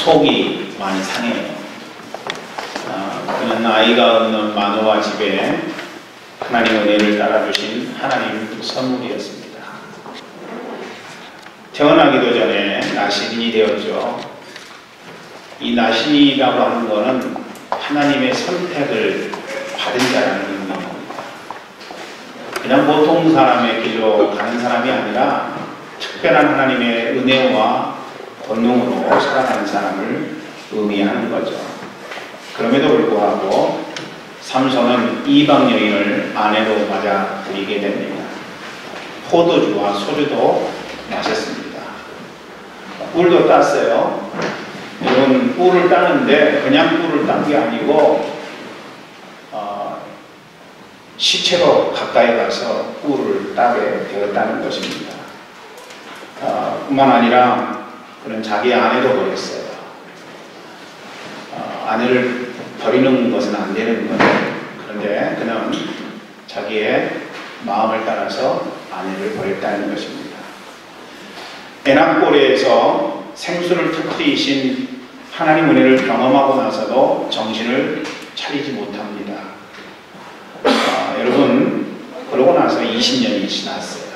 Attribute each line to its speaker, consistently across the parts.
Speaker 1: 속이 많이 상해요. 그는 아이가 없는 마노아 집에 하나님의 은혜를 따라주신 하나님 선물이었습니다. 태어나기도 전에 나신이 되었죠. 이 나신이라고 하는 것은 하나님의 선택을 받은 자라는 의미입니다. 그냥 보통 사람의 길로 가는 사람이 아니라 특별한 하나님의 은혜와 권능으로 살아가는 사람을 의미하는 거죠. 그럼에도 불구하고 삼손은 이방 여인을 아내로 맞아들이게 됩니다. 포도주와 소주도 마셨습니다. 꿀도 땄어요. 여러분, 꿀을 따는데 그냥 꿀을 딴 게 아니고 시체로 가까이 가서 꿀을 따게 되었다는 것입니다. 뿐만 아니라 그는 자기 아내도 버렸어요. 아내를 버리는 것은 안 되는 거죠. 그런데 그는 자기의 마음을 따라서 아내를 버렸다는 것입니다. 에낙고레에서 생수를 터뜨리신 하나님 은혜를 경험하고 나서도 정신을 차리지 못합니다. 여러분, 그러고 나서 20년이 지났어요.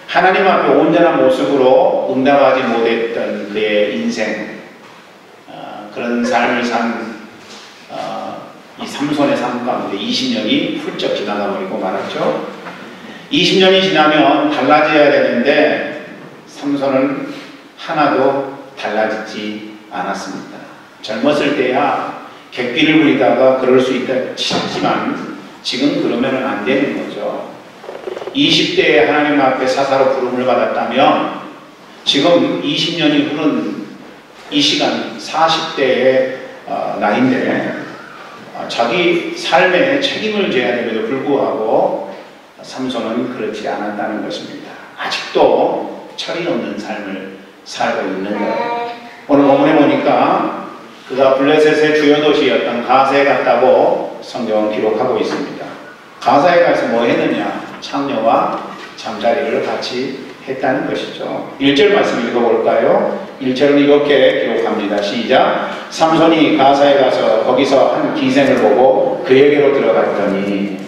Speaker 1: 하나님 앞에 온전한 모습으로 응답하지 못했던 그의 인생, 그런 삶을 산 이 삼손의 삶 가운데 20년이 훌쩍 지나가 버리고 말았죠. 20년이 지나면 달라져야 되는데 삼손은 하나도 달라지지 않았습니다. 젊었을 때야 객기를 부리다가 그럴 수 있다 싶지만 지금 그러면 안 되는 거죠. 20대에 하나님 앞에 사사로 부름을 받았다면 지금 20년이 흐른 이 시간 40대의 나이인데 자기 삶에 책임을 져야 됨에도 불구하고 삼손은 그렇지 않았다는 것입니다. 아직도 철이 없는 삶을 살고 있는 거예요. 오늘 본문에 보니까 그가 블레셋의 주요 도시였던 가세에 갔다고 성경은 기록하고 있습니다. 가사에 가서 뭐 했느냐? 창녀와 잠자리를 같이 했다는 것이죠. 1절 말씀 읽어볼까요? 1절은 이렇게 기록합니다. 시작. 삼손이 가사에 가서 거기서 한 기생을 보고 그에게로 들어갔더니,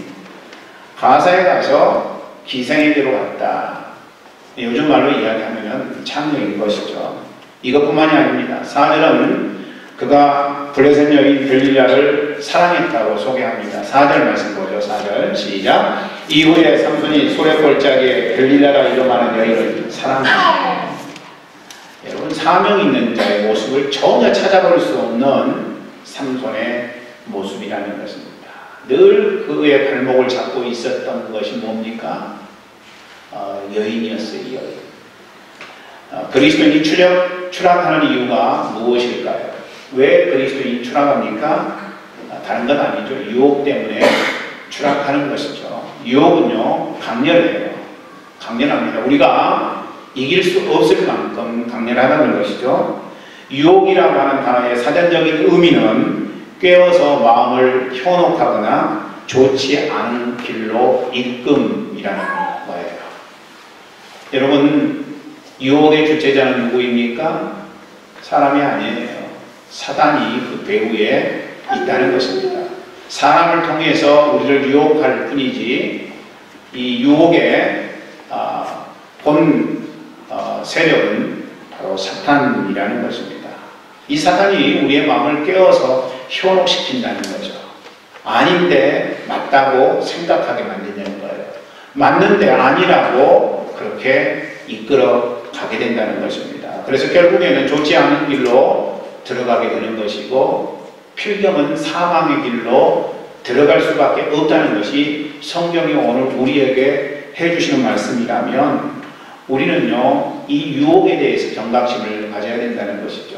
Speaker 1: 가사에 가서 기생에게로 갔다. 요즘 말로 이야기하면 창녀인 것이죠. 이것뿐만이 아닙니다. 4절은 그가 블레셋 여인 들릴라를 사랑했다고 소개합니다. 4절 말씀 보죠. 4절 시작. 이후에 삼손이 소래골짜기에 들릴라라 이름하는 여인을 사랑합니다. 여러분, 사명 있는 자의 모습을 전혀 찾아볼 수 없는 삼손의 모습이라는 것입니다. 늘 그의 발목을 잡고 있었던 것이 뭡니까? 여인이었어요. 여인. 그리스도인이 추락하는 이유가 무엇일까요? 왜 그리스도인이 추락합니까? 다른 건 아니죠. 유혹 때문에 추락하는 것이죠. 유혹은요, 강렬해요. 강렬합니다. 우리가 이길 수 없을 만큼 강렬하다는 것이죠. 유혹이라고 하는 단어의 사전적인 의미는 꿰어서 마음을 현혹하거나 좋지 않은 길로 이끔이라는 거예요. 여러분, 유혹의 주체자는 누구입니까? 사람이 아니에요. 사단이 그 배후에 있다는 것입니다. 사람을 통해서 우리를 유혹할 뿐이지 이 유혹의 본 세력은 바로 사탄이라는 것입니다. 이 사탄이 우리의 마음을 깨워서 현혹시킨다는 거죠. 아닌데 맞다고 생각하게 만든다는 거예요. 맞는데 아니라고 그렇게 이끌어 가게 된다는 것입니다. 그래서 결국에는 좋지 않은 길로 들어가게 되는 것이고, 필경은 사망의 길로 들어갈 수밖에 없다는 것이 성경이 오늘 우리에게 해주시는 말씀이라면 우리는요, 이 유혹에 대해서 경각심을 가져야 된다는 것이죠.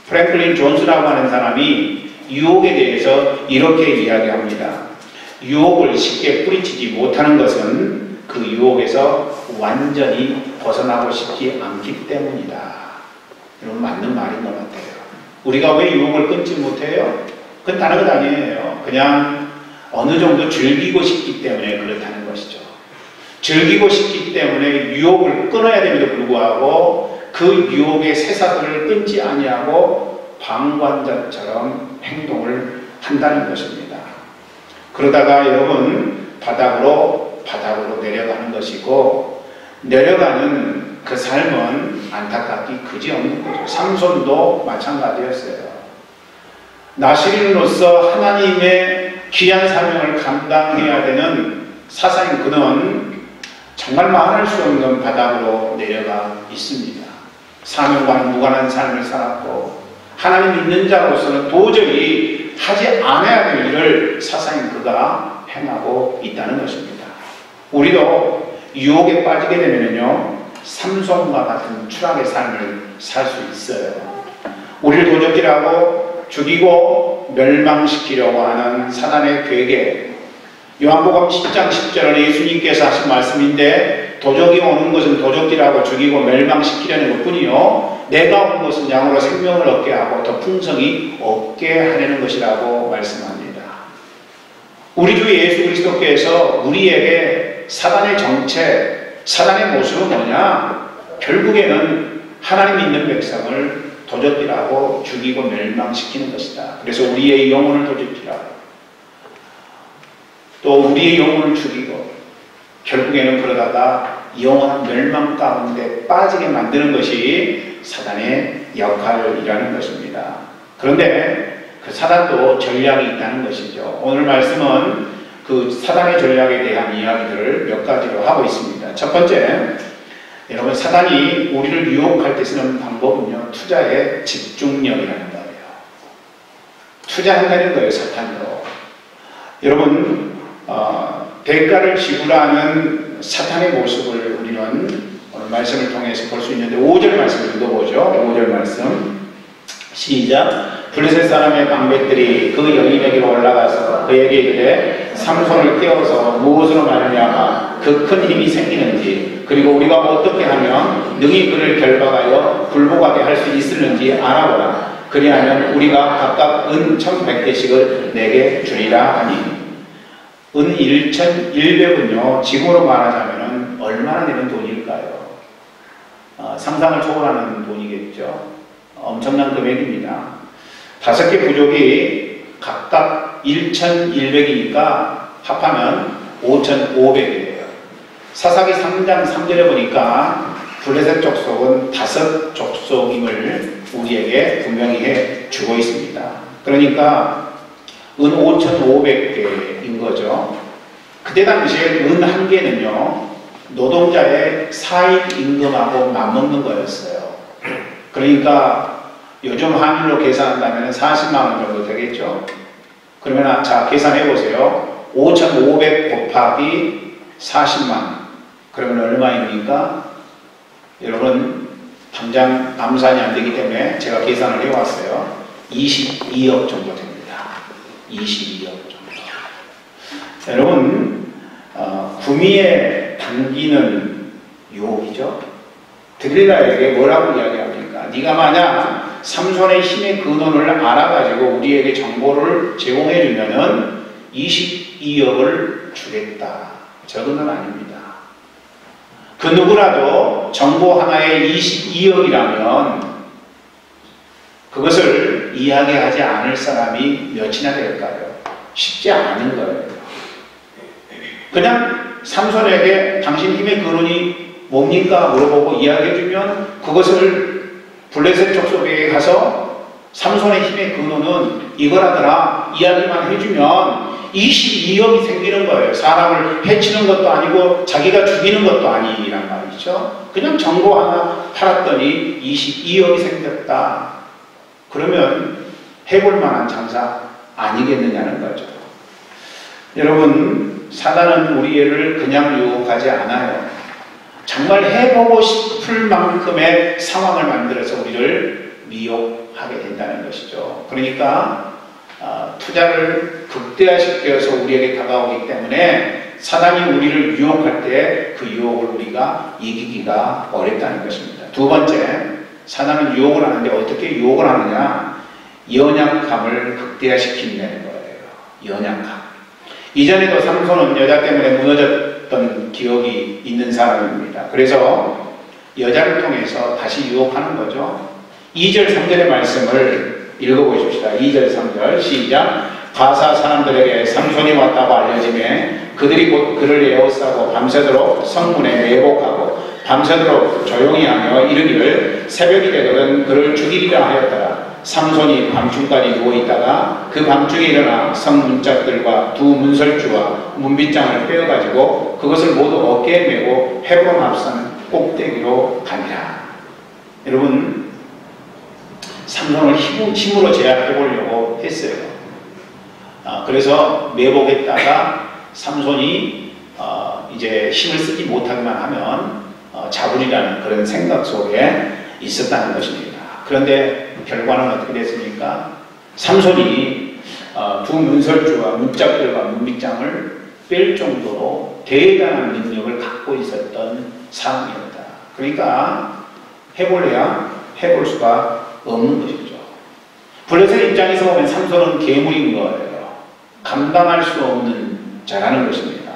Speaker 1: 프랭클린 존스라고 하는 사람이 유혹에 대해서 이렇게 이야기합니다. 유혹을 쉽게 뿌리치지 못하는 것은 그 유혹에서 완전히 벗어나고 싶지 않기 때문이다. 이런 맞는 말인 것 같아요. 우리가 왜 유혹을 끊지 못해요? 그건 다른 것 아니에요. 그냥 어느 정도 즐기고 싶기 때문에 그렇다는 것이죠. 즐기고 싶기 때문에 유혹을 끊어야 됨에도 불구하고 그 그 유혹의 쇠사슬을 끊지 아니하고 방관자처럼 행동을 한다는 것입니다. 그러다가 여러분 바닥으로 내려가는 것이고, 내려가는 그 삶은 안타깝기 그지없는 거죠. 삼손도 마찬가지였어요. 나시린으로서 하나님의 귀한 사명을 감당해야 되는 사사인 그는 정말 말할 수 없는 바닥으로 내려가 있습니다. 사명과는 무관한 삶을 살았고, 하나님 믿는 자로서는 도저히 하지 않아야 될 일을 사사인 그가 행하고 있다는 것입니다. 우리도 유혹에 빠지게 되면요, 삼손과 같은 추락의 삶을 살 수 있어요. 우리를 도적질하고 죽이고 멸망시키려고 하는 사단의 괴계, 요한복음 10장 10절은 예수님께서 하신 말씀인데, 도적이 오는 것은 도적질하고 죽이고 멸망시키려는 것뿐이요, 내가 온 것은 양으로 생명을 얻게 하고 더 풍성히 얻게 하려는 것이라고 말씀합니다. 우리 주 예수 그리스도께서 우리에게 사단의 정체, 사단의 모습은 뭐냐? 결국에는 하나님 믿는 백성을 도적질하고 죽이고 멸망시키는 것이다. 그래서 우리의 영혼을 도적질하고 또 우리의 영혼을 죽이고 결국에는 그러다가 영원한 멸망 가운데 빠지게 만드는 것이 사단의 역할이라는 것입니다. 그런데 그 사단도 전략이 있다는 것이죠. 오늘 말씀은 그 사단의 전략에 대한 이야기들을 몇 가지로 하고 있습니다. 첫 번째, 여러분, 사단이 우리를 유혹할 때 쓰는 방법은요, 투자의 집중력이라는 거예요. 투자한다는 거예요, 사탄도. 여러분, 대가를 지불하는 사탄의 모습을 우리는 오늘 말씀을 통해서 볼 수 있는데, 5절 말씀을 읽어보죠. 5절 말씀 시작. 블레셋 사람의 방백들이 그 여인에게로 올라가서 그에게 이르되 삼손을 깨워서 무엇으로 말미암아 그 큰 힘이 생기는지, 그리고 우리가 어떻게 하면 능히 그를 결박하여 굴복하게 할 수 있을는지 알아보라. 그리하면 우리가 각각 은 1100개씩을 내게 주리라 하니. 은 1100은요, 지금으로 말하자면 얼마나 되는 돈일까요? 상상을 초월하는 돈이겠죠. 엄청난 금액입니다. 5개 부족이 각각 1100이니까 합하면 5500이에요. 사사기 3장 3절에 보니까 블레셋 족속은 5 족속임을 우리에게 분명히 해 주고 있습니다. 그러니까 은 5500개인 거죠. 그때 당시에 은 한 개는요, 노동자의 4일 임금하고 맞먹는 거였어요. 그러니까 요즘 환율로 계산한다면 40만 원 정도 되겠죠. 그러면 자, 계산해 보세요. 5,500 곱하기 40만 원. 그러면 얼마입니까? 여러분, 당장 암산이 안 되기 때문에 제가 계산을 해왔어요. 22억 정도 됩니다. 22억 정도. 여러분, 구미에 당기는 유혹이죠. 들릴라에게 뭐라고 이야기합니까? 네가 만약 삼손의 힘의 근원을 알아가지고 우리에게 정보를 제공해주면은 22억을 주겠다. 저거는 아닙니다. 그 누구라도 정보 하나에 22억이라면 그것을 이야기하지 않을 사람이 몇이나 될까요? 쉽지 않은 거예요. 그냥 삼손에게 당신 힘의 근원이 뭡니까? 물어보고 이야기해주면 그것을 블레셋 족속에게 가서 삼손의 힘의 근원은 이거라더라 이야기만 해주면 22억이 생기는 거예요. 사람을 해치는 것도 아니고 자기가 죽이는 것도 아니란 말이죠. 그냥 정보 하나 팔았더니 22억이 생겼다. 그러면 해볼 만한 장사 아니겠느냐는 거죠. 여러분, 사단은 우리를 그냥 유혹하지 않아요. 정말 해보고 싶을 만큼의 상황을 만들어서 우리를 미혹하게 된다는 것이죠. 그러니까 투자를 극대화시켜서 우리에게 다가오기 때문에 사단이 우리를 유혹할 때 그 유혹을 우리가 이기기가 어렵다는 것입니다. 두 번째, 사단은 유혹을 하는데 어떻게 유혹을 하느냐? 연약함을 극대화시킨다는 거예요. 연약함. 이전에도 삼손은 여자 때문에 무너졌던 기억이 있는 사람입니다. 그래서 여자를 통해서 다시 유혹하는 거죠. 2절 3절의 말씀을 읽어보십시다. 2절 3절 시작. 가사 사람들에게 삼손이 왔다고 알려지매 그들이 곧 그를 에워싸고 밤새도록 성문에 매복하고 밤새도록 조용히 하며 이르기를 새벽이 되거든 그를 죽이리라 하였더라. 삼손이 밤중까지 누워있다가 그 밤중에 일어나 성문짝들과 두 문설주와 문빗장을 빼어가지고 그것을 모두 어깨에 메고 헤브론 앞산 꼭대기로 가니라. 여러분, 삼손을 힘으로 제압해 보려고 했어요. 그래서 매복했다가 삼손이 이제 힘을 쓰지 못하기만 하면 잡으리라는 그런 생각 속에 있었다는 것입니다. 그런데 결과는 어떻게 됐습니까? 삼손이 두 문설주와 문짝들과 문빗장을 뺄 정도로 대단한 능력을 갖고 있었던 사람이었다. 그러니까 해볼래야 해볼 수가 없는 것이죠. 블레셋 입장에서 보면 삼손은 괴물인 거예요. 감당할 수 없는 자라는 것입니다.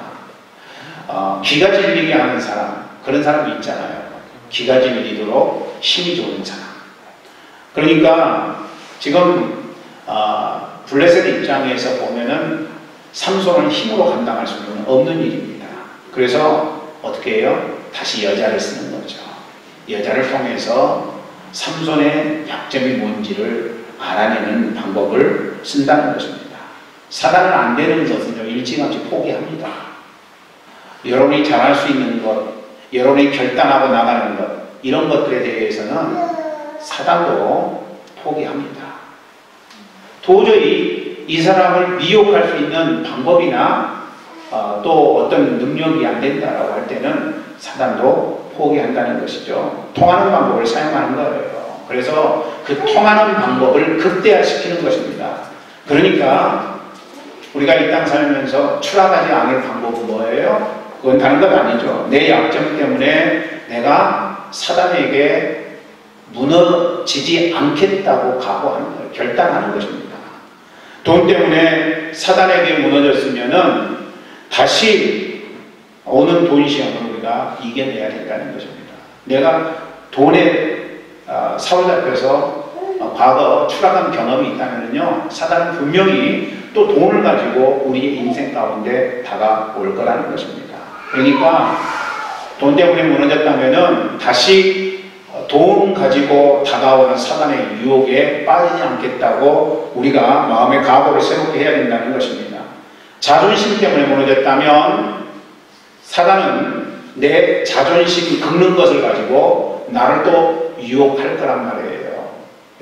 Speaker 1: 기가 질리게 하는 사람, 그런 사람이 있잖아요. 기가 질리도록 힘이 좋은 사람. 그러니까 지금 블레셋 입장에서 보면은 삼손을 힘으로 감당할 수는 없는 일입니다. 그래서 어떻게 해요? 다시 여자를 쓰는 거죠. 여자를 통해서 삼손의 약점이 뭔지를 알아내는 방법을 쓴다는 것입니다. 사단은 안 되는 것은요, 일찌감치 포기합니다. 여러분이 잘할 수 있는 것, 여러분이 결단하고 나가는 것, 이런 것들에 대해서는 사단도 포기합니다. 도저히 이 사람을 미혹할 수 있는 방법이나 또 어떤 능력이 안 된다라고 할 때는 사단도 포기한다는 것이죠. 통하는 방법을 사용하는 거예요. 그래서 그 통하는 방법을 극대화시키는 것입니다. 그러니까 우리가 이 땅 살면서 추락하지 않을 방법은 뭐예요? 그건 다른 건 아니죠. 내 약점 때문에 내가 사단에게 무너지지 않겠다고 각오하는 거예요. 결단하는 것입니다. 돈 때문에 사단에게 무너졌으면은 다시 오는 돈 시험을 우리가 이겨내야 된다는 것입니다. 내가 돈에 사로잡혀서 과거 추락한 경험이 있다면요, 사단은 분명히 또 돈을 가지고 우리의 인생 가운데 다가올 거라는 것입니다. 그러니까 돈 때문에 무너졌다면은 다시 돈 가지고 다가오는 사단의 유혹에 빠지지 않겠다고 우리가 마음의 각오를 새롭게 해야 된다는 것입니다. 자존심 때문에 무너졌다면 사단은 내 자존심이 긁는 것을 가지고 나를 또 유혹할 거란 말이에요.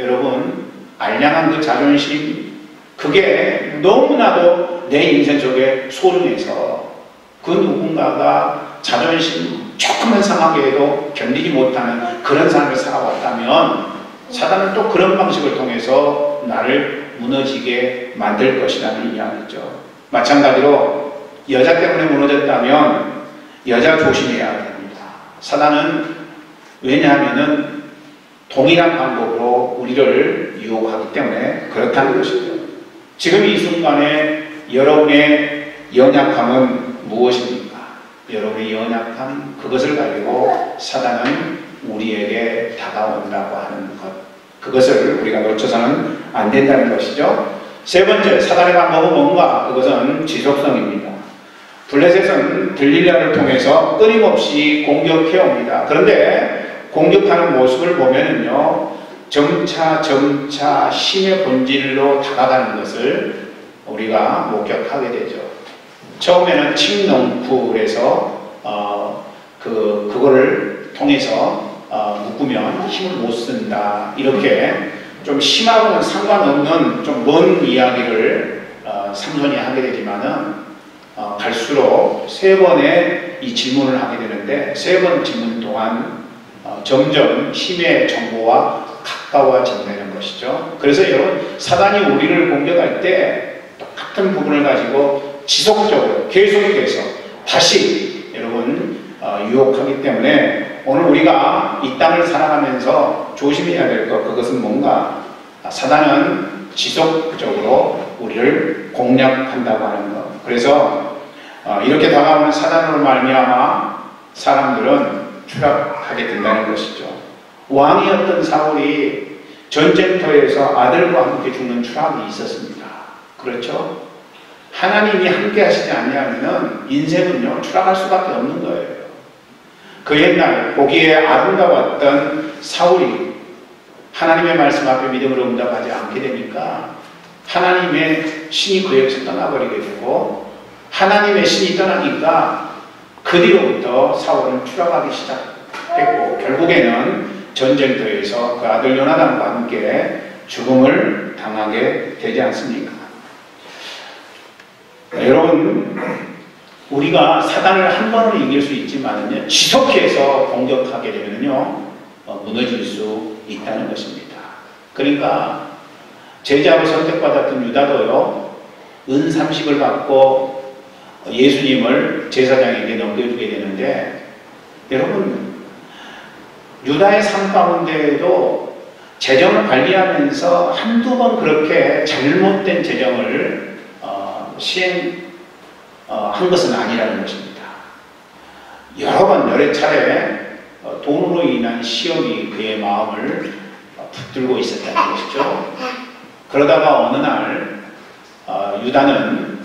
Speaker 1: 여러분, 알량한 그 자존심, 그게 너무나도 내 인생 속에 소중해서 그 누군가가 자존심 조금만 상하게 해도 견디지 못하는 그런 삶을 살아왔다면 사단은 또 그런 방식을 통해서 나를 무너지게 만들 것이라는 이야기죠. 마찬가지로 여자 때문에 무너졌다면 여자 조심해야 됩니다. 사단은 왜냐하면은 동일한 방법으로 우리를 유혹하기 때문에 그렇다는 것이죠. 지금 이 순간에 여러분의 연약함은 무엇입니까? 여러분의 연약함, 그것을 가지고 사단은 우리에게 다가온다고 하는 것, 그것을 우리가 놓쳐서는 안 된다는 것이죠. 세 번째, 사단의 방법은 뭔가? 그것은 지속성입니다. 블레셋은 들릴라를 통해서 끊임없이 공격해 옵니다. 그런데 공격하는 모습을 보면은요, 점차 힘의 본질로 다가가는 것을 우리가 목격하게 되죠. 처음에는 칡넝쿨에서 그거를 통해서 묶으면 힘을 못 쓴다, 이렇게 좀 심하고는 상관없는 좀 먼 이야기를 삼손이 하게 되지만은 갈수록 세 번의 이 질문을 하게 되는데, 세 번 질문 동안 점점 힘의 정보와 가까워진다는 것이죠. 그래서 여러분, 사단이 우리를 공격할 때 똑같은 부분을 가지고 지속적으로 계속해서 다시 여러분 유혹하기 때문에 오늘 우리가 이 땅을 살아가면서 조심해야 될 것, 그것은 뭔가? 사단은 지속적으로 우리를 공략한다고 하는 것. 그래서 이렇게 다가오는 사단으로 말미암아 사람들은 추락 추락하게 된다는 것이죠. 왕이었던 사울이 전쟁터에서 아들과 함께 죽는 추락이 있었습니다. 그렇죠? 하나님이 함께 하시지 않냐면 인생은요 추락할 수밖에 없는 거예요. 그 옛날 보기에 아름다웠던 사울이 하나님의 말씀 앞에 믿음으로 응답하지 않게 되니까 하나님의 신이 그에게서 떠나버리게 되고 하나님의 신이 떠나니까 그 뒤로부터 사울은 추락하기 시작했고 결국에는 전쟁터에서 그 아들 요나단과 함께 죽음을 당하게 되지 않습니까? 여러분 우리가 사단을 한 번은 이길 수 있지만은요 지속해서 공격하게 되면요 무너질 수 있다는 것입니다. 그러니까 제자로 선택받았던 유다도요 은 30을 받고 예수님을 제사장에게 넘겨주게 되는데 여러분 유다의 삶 가운데에도 재정을 관리하면서 한두 번 그렇게 잘못된 재정을 시행한 것은 아니라는 것입니다. 여러 번 여러 차례 돈으로 인한 시험이 그의 마음을 붙들고 있었다는 것이죠. 그러다가 어느 날 유다는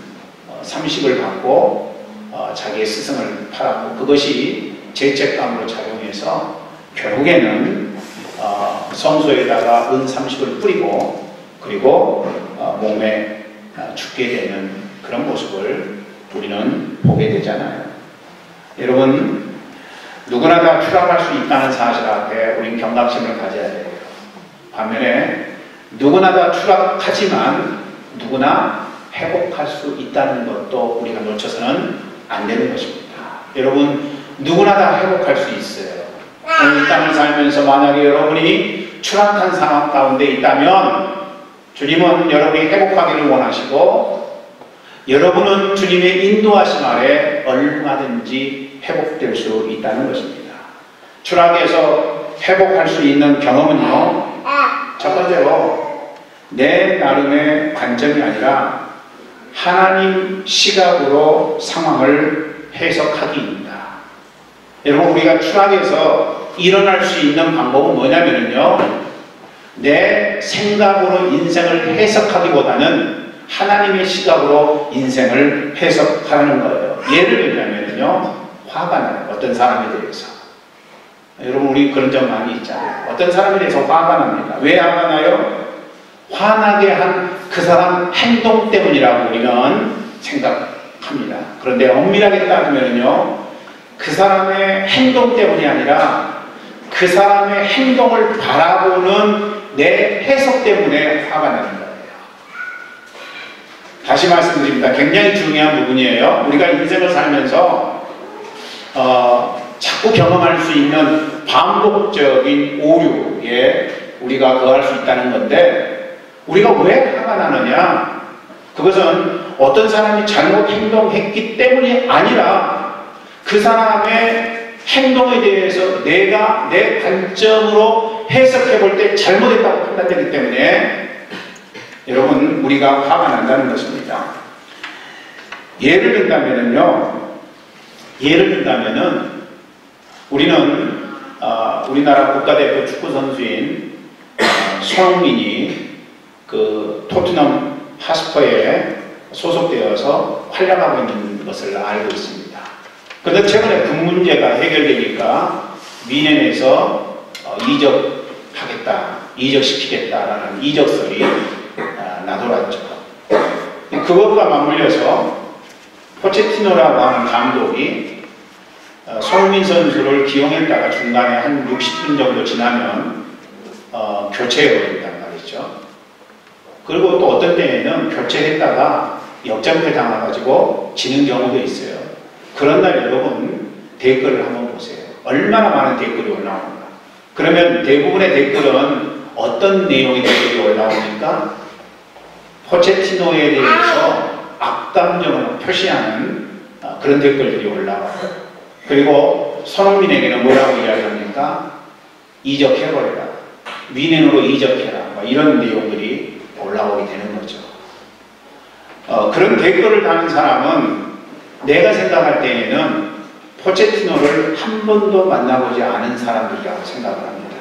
Speaker 1: 30을 받고 자기의 스승을 팔았고 그것이 죄책감으로 작용해서 결국에는 성소에다가 은 30을 뿌리고 그리고 몸에 죽게 되는 그런 모습을 우리는 보게 되잖아요. 여러분 누구나 다 추락할 수 있다는 사실 앞에 우리는 경각심을 가져야 돼요. 반면에 누구나 다 추락하지만 누구나 회복할 수 있다는 것도 우리가 놓쳐서는 안 되는 것입니다. 여러분 누구나 다 회복할 수 있어요. 오늘 이 땅을 살면서 만약에 여러분이 추락한 상황 가운데 있다면 주님은 여러분이 회복하기를 원하시고 여러분은 주님의 인도하심 아래 얼마든지 회복될 수 있다는 것입니다. 추락에서 회복할 수 있는 경험은요 첫 번째로 내 나름의 관점이 아니라 하나님 시각으로 상황을 해석하기입니다. 여러분 우리가 추락해서 일어날 수 있는 방법은 뭐냐면요 내 생각으로 인생을 해석하기보다는 하나님의 시각으로 인생을 해석하는 거예요. 예를 들자면요 화가 나요. 어떤 사람에 대해서 여러분 우리 그런 적 많이 있잖아요. 어떤 사람에 대해서 화가 납니다. 왜 화가 나요? 화나게 한 그 사람 행동 때문이라고 우리는 생각합니다. 그런데 엄밀하게 따지면요 그 사람의 행동 때문이 아니라 그 사람의 행동을 바라보는 내 해석 때문에 화가 나는 거예요. 다시 말씀드립니다. 굉장히 중요한 부분이에요. 우리가 인생을 살면서 자꾸 경험할 수 있는 반복적인 오류에 우리가 거할 수 있다는 건데 우리가 왜 화가 나느냐? 그것은 어떤 사람이 잘못 행동했기 때문이 아니라 그 사람의 행동에 대해서 내가 내 관점으로 해석해 볼 때 잘못했다고 판단되기 때문에 여러분 우리가 화가 난다는 것입니다. 예를 든다면은 우리는 우리나라 국가대표 축구 선수인 손흥민이 그 토트넘 하스퍼에 소속되어서 활약하고 있는 것을 알고 있습니다. 그런데 최근에 그 문제가 해결되니까 미넨에서 이적시키겠다라는 이적설이 나돌았죠. 그것과 맞물려서 포체티노라고 하는 감독이 손흥민 선수를 기용했다가 중간에 한 60분 정도 지나면 교체해버린단 말이죠. 그리고 또 어떤 때에는 교체했다가 역전패 당해가지고 지는 경우도 있어요. 그런 날 여러분 댓글을 한번 보세요. 얼마나 많은 댓글이 올라옵니까? 그러면 대부분의 댓글은 어떤 내용의 댓글이 올라옵니까? 포체티노에 대해서 악감정을 표시하는 그런 댓글들이 올라와요. 그리고 손흥민에게는 뭐라고 이야기합니까? 이적해버려라. 미넨으로 이적해라. 이런 내용들이 올라오게 되는 거죠. 그런 댓글을 다는 사람은 내가 생각할 때에는 포체티노를 한 번도 만나보지 않은 사람들이라고 생각을 합니다.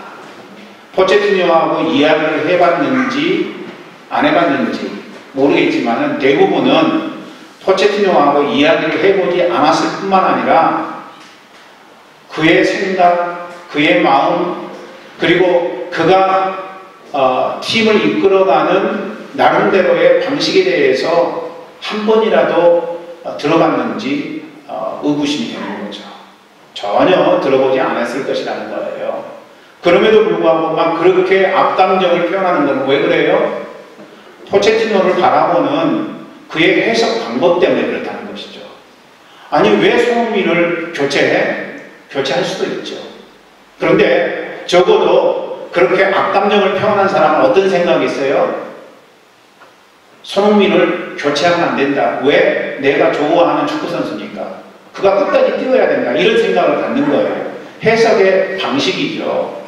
Speaker 1: 포체티노하고 이야기를 해봤는지 안 해봤는지 모르겠지만 대부분은 포체티노하고 이야기를 해보지 않았을 뿐만 아니라 그의 생각, 그의 마음, 그리고 그가 팀을 이끌어가는 나름대로의 방식에 대해서 한 번이라도 들어봤는지 의구심이 되는 거죠. 전혀 들어보지 않았을 것이라는 거예요. 그럼에도 불구하고 막 그렇게 악감정을 표현하는 건 왜 그래요? 포체티노를 바라보는 그의 해석 방법 때문에 그렇다는 것이죠. 아니 왜 손흥민을 교체해? 교체할 수도 있죠. 그런데 적어도 그렇게 악감정을 표현한 사람은 어떤 생각이 있어요? 손흥민을 교체하면 안 된다. 왜? 내가 좋아하는 축구선수니까. 그가 끝까지 뛰어야 된다. 이런 생각을 갖는 거예요. 해석의 방식이죠.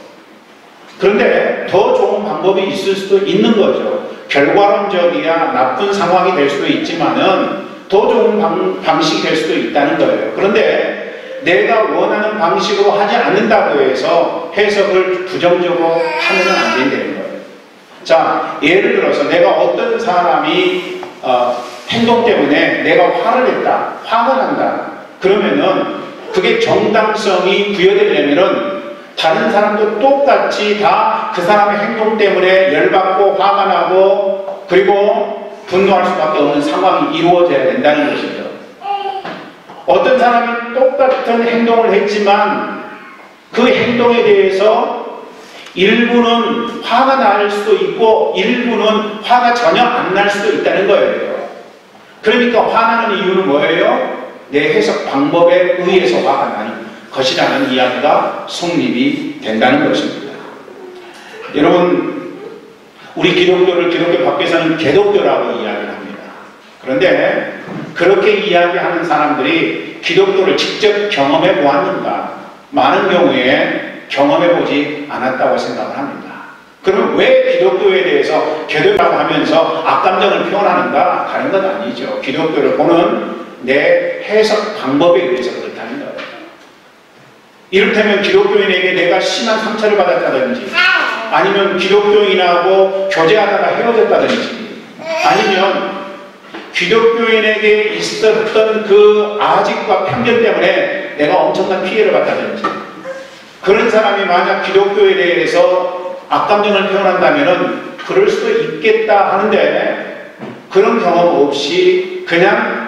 Speaker 1: 그런데 더 좋은 방법이 있을 수도 있는 거죠. 결과론적이야 나쁜 상황이 될 수도 있지만은 더 좋은 방식이 될 수도 있다는 거예요. 그런데 내가 원하는 방식으로 하지 않는다고 해서 해석을 부정적으로 하면 안 된다는 거예요. 자, 예를 들어서 내가 어떤 사람이 행동 때문에 내가 화를 냈다, 화가 난다. 그러면은 그게 정당성이 부여되려면은 다른 사람도 똑같이 다 그 사람의 행동 때문에 열받고 화가 나고 그리고 분노할 수밖에 없는 상황이 이루어져야 된다는 것이죠. 어떤 사람이 똑같은 행동을 했지만 그 행동에 대해서 일부는 화가 날 수도 있고 일부는 화가 전혀 안 날 수도 있다는 거예요. 그러니까 화나는 이유는 뭐예요? 내 해석 방법에 의해서 화가 나는 것이라는 이야기가 성립이 된다는 것입니다. 여러분, 우리 기독교를 기독교 밖에서는 개독교라고 이야기합니다. 그런데 그렇게 이야기하는 사람들이 기독교를 직접 경험해 보았는가? 많은 경우에 경험해 보지 않았다고 생각을 합니다. 그럼 왜 기독교에 대해서 개독이라고 하면서 악감정을 표현하는가? 다른 건 아니죠. 기독교를 보는 내 해석 방법에 의해서 그렇다는 거예요. 이를테면 기독교인에게 내가 심한 상처를 받았다든지 아니면 기독교인하고 교제하다가 헤어졌다든지 아니면 기독교인에게 있었던 그 아직과 편견 때문에 내가 엄청난 피해를 받다든지 그런 사람이 만약 기독교에 대해서 악감정을 표현한다면 그럴 수도 있겠다 하는데 그런 경험 없이 그냥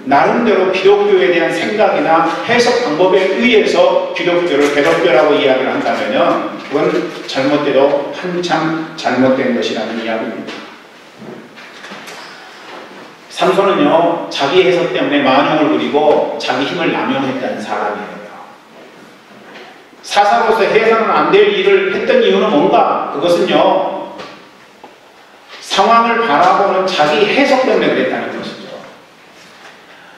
Speaker 1: 나름대로 기독교에 대한 생각이나 해석 방법에 의해서 기독교를 개독교라고 이야기를 한다면 그건 잘못돼도 한참 잘못된 것이라는 이야기입니다. 삼손은요 자기 해석 때문에 만용을 부리고 자기 힘을 남용했다는 사람이에요. 사사로서 해서는 안 될 일을 했던 이유는 뭔가? 그것은요 상황을 바라보는 자기 해석 때문에 그랬다는 것이죠.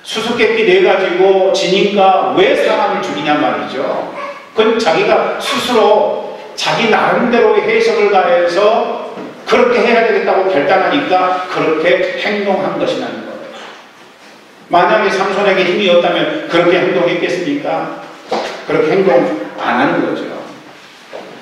Speaker 1: 수수께끼 내가지고 지니까 왜 사람을 죽이냔 말이죠. 그건 자기가 스스로 자기 나름대로의 해석을 가해서 그렇게 해야 되겠다고 결단하니까 그렇게 행동한 것이라는 거예요. 만약에 삼손에게 힘이 없다면 그렇게 행동했겠습니까? 그렇게 행동 안 하는 거죠.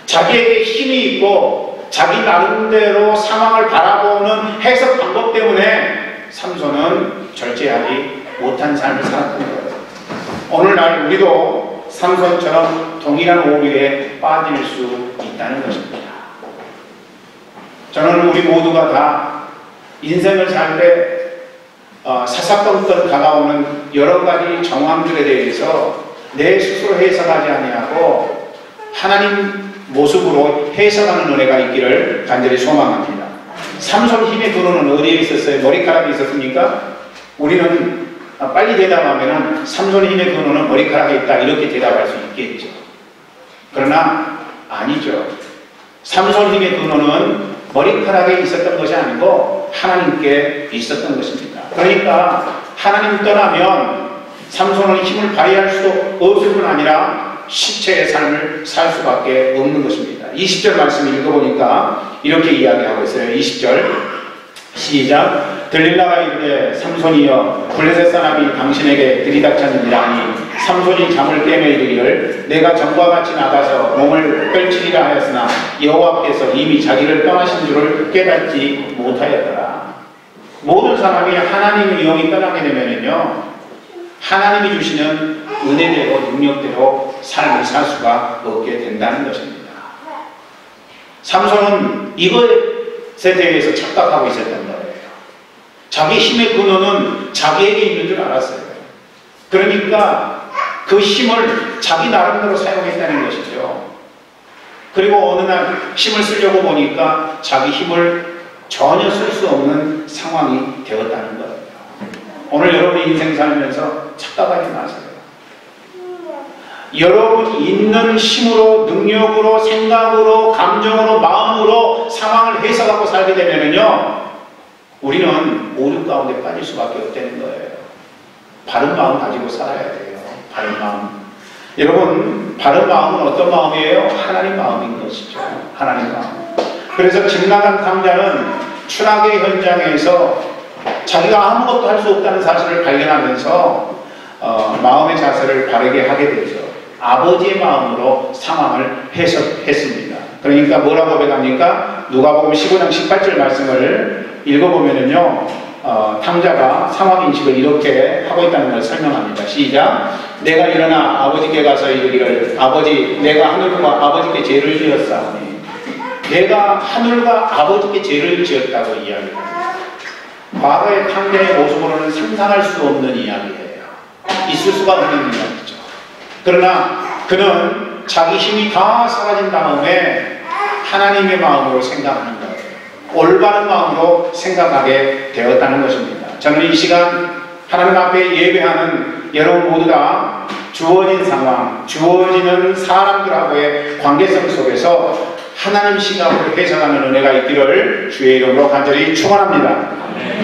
Speaker 1: 자기에게 힘이 있고 자기 나름대로 상황을 바라보는 해석 방법 때문에 삼손은 절제하지 못한 삶을 살았던 거예요. 오늘날 우리도 삼손처럼 동일한 오류에 빠질 수 있다는 것입니다. 저는 우리 모두가 다 인생을 살 때 사사건건 다가오는 여러 가지 정황들에 대해서 내 스스로 해석하지 아니하고 하나님 모습으로 해석하는 은혜가 있기를 간절히 소망합니다. 삼손 힘의 근원은 어디에 있었어요? 머리카락이 있었습니까? 우리는 빨리 대답하면 삼손 힘의 근원은 머리카락에 있다 이렇게 대답할 수 있겠죠. 그러나 아니죠. 삼손 힘의 근원은 머리카락에 있었던 것이 아니고 하나님께 있었던 것입니다. 그러니까 하나님 떠나면 삼손은 힘을 발휘할 수도 없을 뿐 아니라 시체의 삶을 살 수밖에 없는 것입니다. 20절 말씀 읽어보니까 이렇게 이야기하고 있어요. 20절 시작. 들릴라가 이르되 삼손이여 블레셋 사람이 당신에게 들이닥쳤느니라 하니 삼손이 잠을 깨며 이르기를 내가 전과 같이 나가서 몸을 펼치리라 하였으나 여호와께서 이미 자기를 떠나신 줄을 깨닫지 못하였더라. 모든 사람이 하나님의 영이 떠나게 되면은요, 하나님이 주시는 은혜대로 능력대로 삶을 살 수가 없게 된다는 것입니다. 삼손은 이것에 대해서 착각하고 있었던 거예요. 자기 힘의 근원은 자기에게 있는 줄 알았어요. 그러니까 그 힘을 자기 나름대로 사용했다는 것이죠. 그리고 어느 날 힘을 쓰려고 보니까 자기 힘을 전혀 쓸 수 없는 상황이 되었다는 거예요. 오늘 여러분이 인생 살면서 착각하지 마세요. 여러분이 있는 힘으로, 능력으로, 생각으로, 감정으로, 마음으로 상황을 해석하고 살게 되면요, 우리는 오류 가운데 빠질 수밖에 없다는 거예요. 바른 마음 가지고 살아야 돼요. 바른 마음. 여러분, 바른 마음은 어떤 마음이에요? 하나님 마음인 것이죠. 하나님 마음. 그래서 집 나간 탐자는 추락의 현장에서 자기가 아무것도 할 수 없다는 사실을 발견하면서 마음의 자세를 바르게 하게 되죠. 아버지의 마음으로 상황을 해석했습니다. 그러니까 뭐라고 고백합니까? 누가복음 15장 18절 말씀을 읽어보면은요, 탐자가 상황인식을 이렇게 하고 있다는 걸 설명합니다. 시작. 내가 일어나 아버지께 가서 이르기를 아버지, 내가 하늘과 아버지께 죄를 지었사오니. 내가 하늘과 아버지께 죄를 지었다고 이야기합니다. 과거의 탐자의 모습으로는 상상할 수 없는 이야기예요. 있을 수가 없는 이야기죠. 그러나 그는 자기 힘이 다 사라진 다음에 하나님의 마음으로 생각하는 거예요. 올바른 마음으로 생각하게 되었다는 것입니다. 저는 이 시간 하나님 앞에 예배하는 여러분 모두 다 주어진 상황, 주어지는 사람들하고의 관계성 속에서 하나님 시각으로 해석하는 은혜가 있기를 주의 이름으로 간절히 축원합니다.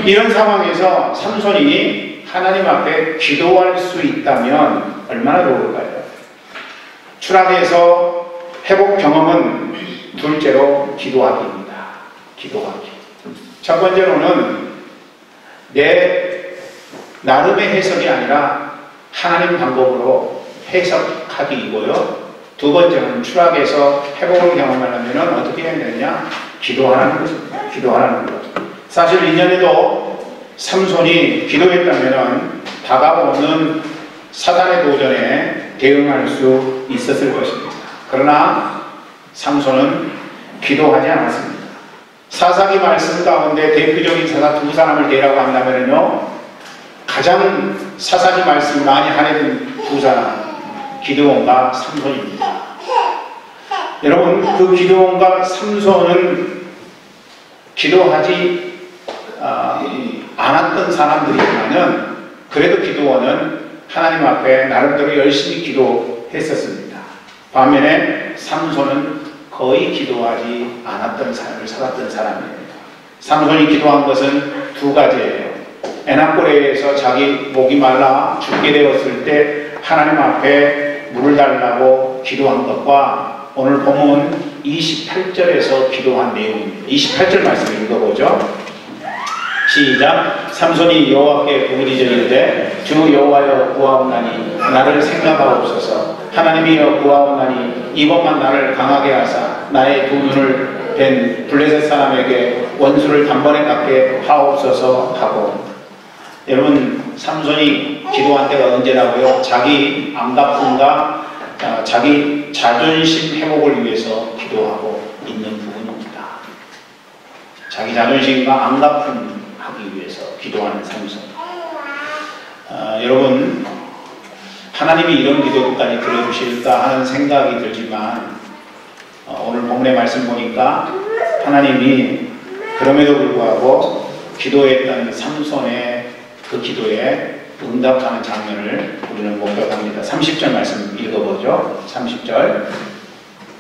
Speaker 1: 이런 상황에서 삼손이 하나님 앞에 기도할 수 있다면 얼마나 좋을까요? 추락에서 회복 경험은 둘째로 기도하기입니다. 기도하기. 첫 번째로는 내 나름의 해석이 아니라 하나님 방법으로 해석하기이고요. 두 번째는 추락에서 회복을 경험하려면 어떻게 해야 되느냐? 기도하라는 것입니다. 기도하라는 것. 사실 이전에도 삼손이 기도했다면 다가오는 사단의 도전에 대응할 수 있었을 것입니다. 그러나 삼손은 기도하지 않았습니다. 사사기 말씀 가운데 대표적인 사사 두 사람을 대라고 한다면요, 가장 사사기 말씀 많이 하는 두 사람, 기드온과 삼손입니다. 여러분, 그 기드온과 삼손은 기도하지 않았던 사람들이지만은 그래도 기드온은 하나님 앞에 나름대로 열심히 기도했었습니다. 반면에 삼손은 거의 기도하지 않았던 삶을 살았던 사람입니다. 삼손이 기도한 것은 두 가지예요. 에나꼬레에서 자기 목이 말라 죽게 되었을 때 하나님 앞에 물을 달라고 기도한 것과 오늘 본문 28절에서 기도한 내용입니다. 28절 말씀 읽어보죠. 시작. 삼손이 여호와께 부르짖어 이르되 주 여호와여 구하옵나니 나를 생각하옵소서. 하나님이여 구하옵나니 이번만 나를 강하게 하사 나의 두 눈을 뺀 블레셋 사람에게 원수를 단번에 갚게 하옵소서 하고. 여러분, 삼손이 기도한 때가 언제라고요? 자기 안갚음과 자기 자존심 회복을 위해서 기도하고 있는 부분입니다. 자기 자존심과 안갚음 하기 위해서 기도하는 삼손. 여러분, 하나님이 이런 기도까지 들어주실까 하는 생각이 들지만 오늘 본문의 말씀 보니까 하나님이 그럼에도 불구하고 기도했던 삼손의 그 기도에 응답하는 장면을 우리는 목격합니다. 30절 말씀 읽어보죠. 30절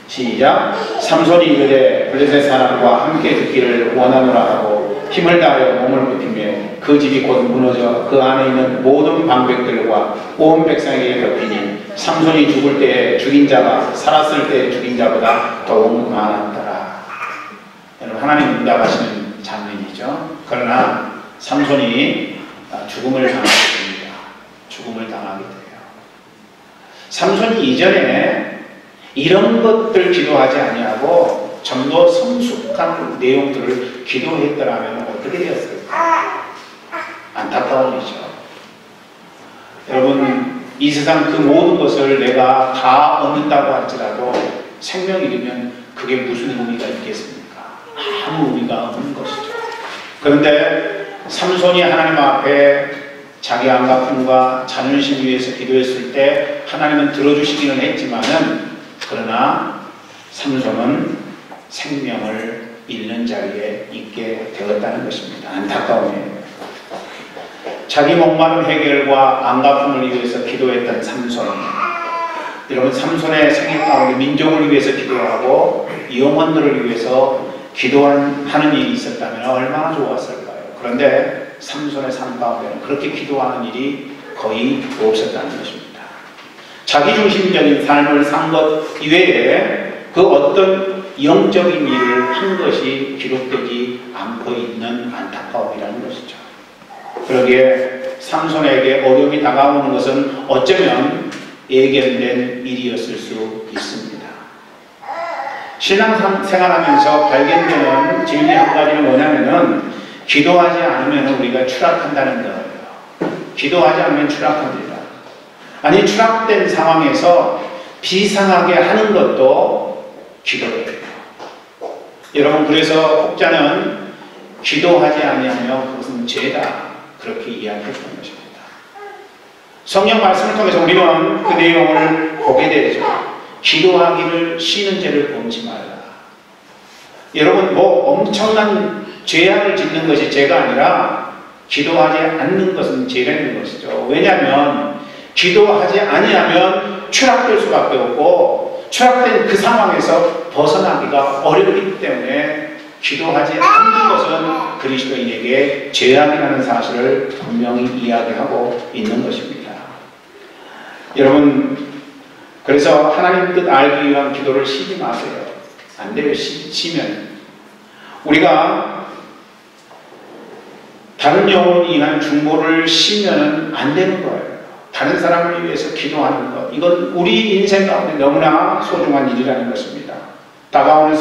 Speaker 1: 시작. 삼손이 이르되 블레셋 사람과 함께 듣기를 원하노라 하고 힘을 다하여 몸을 굽히며 그 집이 곧 무너져 그 안에 있는 모든 방백들과 온 백성에게 덮이니 삼손이 죽을 때에 죽인 자가 살았을 때에 죽인 자보다 더욱 많았더라. 여러분, 하나님 응답하시는 장면이죠. 그러나 삼손이 죽음을 당하게 됩니다. 죽음을 당하게 돼요. 삼손이 이전에 이런 것들 기도하지 아니하고 좀 더 성숙한 내용들을 기도했더라면 어떻게 되었을까? 안타까운 일이죠. 여러분, 이 세상 그 모든 것을 내가 다 얻는다고 할지라도 생명이 이르면 그게 무슨 의미가 있겠습니까? 아무 의미가 없는 것이죠. 그런데 삼손이 하나님 앞에 자기 안갚음과 자존심 위해서 기도했을 때 하나님은 들어주시기는 했지만은, 그러나 삼손은 생명을 잃는 자리에 있게 되었다는 것입니다. 안타까운 일이에요. 자기 목마른 해결과 안갚음을 위해서 기도했던 삼손. 여러분, 삼손의 생애 가운데 민족을 위해서 기도하고 영혼들을 위해서 기도하는 일이 있었다면 얼마나 좋았을까요? 그런데 삼손의 삶 가운데는 그렇게 기도하는 일이 거의 없었다는 것입니다. 자기중심적인 삶을 산 것 이외에 그 어떤 영적인 일을 한 것이 기록되지 않고 있는 안타까움이라는 것이죠. 그러기에 삼손에게 어려움이 다가오는 것은 어쩌면 예견된 일이었을 수 있습니다. 신앙생활하면서 발견되는 진리 한 가지는 뭐냐면은 기도하지 않으면 우리가 추락한다는 거예요. 기도하지 않으면 추락합니다. 아니, 추락된 상황에서 비상하게 하는 것도 기도예요. 여러분, 그래서 혹자는 기도하지 아니하면 그것은 죄다, 그렇게 이야기했던 것입니다. 성경 말씀을 통해서 우리는 그 내용을 보게 되죠. 기도하기를 쉬는 죄를 범치 말라. 여러분, 뭐 엄청난 죄악을 짓는 것이 죄가 아니라 기도하지 않는 것은 죄라는 것이죠. 왜냐하면 기도하지 아니하면 추락될 수밖에 없고, 추락된 그 상황에서 벗어나기가 어렵기 때문에 기도하지 않는 것은 그리스도인에게 죄악이라는 사실을 분명히 이야기하고 있는 것입니다. 여러분, 그래서 하나님 뜻 알기 위한 기도를 쉬지 마세요. 안 돼요. 쉬면 우리가 다른 영혼을 위한 중보를 쉬면 안 되는 거예요. 다른 사람을 위해서 기도하는 것, 이건 우리 인생 가운데 너무나 소중한 일이라는 것입니다. 다가오는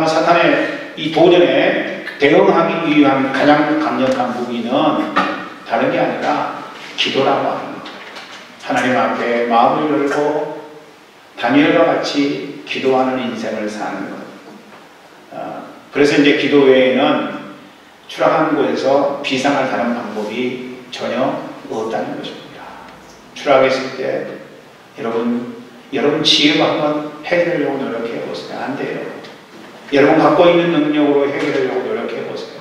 Speaker 1: 사탄의 이 도전에 대응하기 위한 가장 강력한 무기는 다른 게 아니라 기도라고 하는 것. 하나님 앞에 마음을 열고 다니엘과 같이 기도하는 인생을 사는 것. 그래서 이제 기도 외에는 추락하는 곳에서 비상을 다른 방법이 전혀 없다는 것입니다. 추락했을 때 여러분 지혜로 한번 해결하려고 노력해 보세요. 안 돼요. 여러분 갖고 있는 능력으로 해결하려고 노력해 보세요.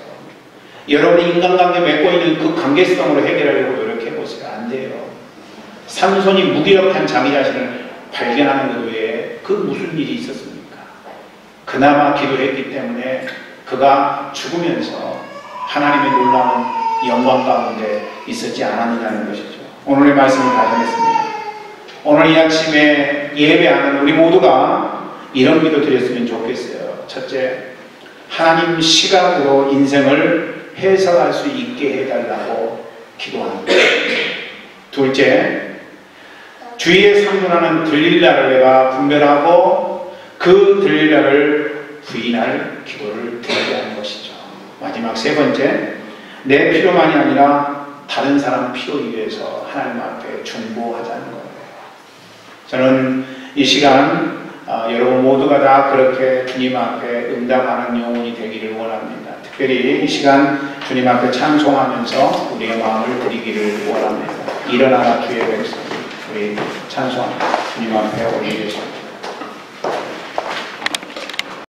Speaker 1: 여러분이 인간관계 맺고 있는 그 관계성으로 해결하려고 노력해 보세요. 안 돼요. 삼손이 무기력한 자기 자신을 발견하는 것 외에 그 무슨 일이 있었습니까? 그나마 기도했기 때문에 그가 죽으면서 하나님의 놀라운 영광 가운데 있었지 않았느냐는 것이죠. 오늘의 말씀을 가정했습니다. 오늘 이 아침에 예배하는 우리 모두가 이런 기도 드렸으면 좋겠어요. 첫째, 하나님 시각으로 인생을 해석할 수 있게 해달라고 기도합니다. 둘째, 주위에 상존하는 들릴라를 내가 분별하고 그 들릴라를 부인할 기도를 드리게 하는 것이죠. 마지막 세 번째, 내 필요만이 아니라 다른 사람 필요를 위해서 하나님 앞에 중보하자는 거예요. 저는 이 시간 여러분 모두가 다 그렇게 주님 앞에 응답하는 영혼이 되기를 원합니다. 특별히 이 시간 주님 앞에 찬송하면서 우리의 마음을 드리기를 원합니다. 일어나라 주의 백성, 우리 찬송합니다. 주님 앞에 올리겠습니다.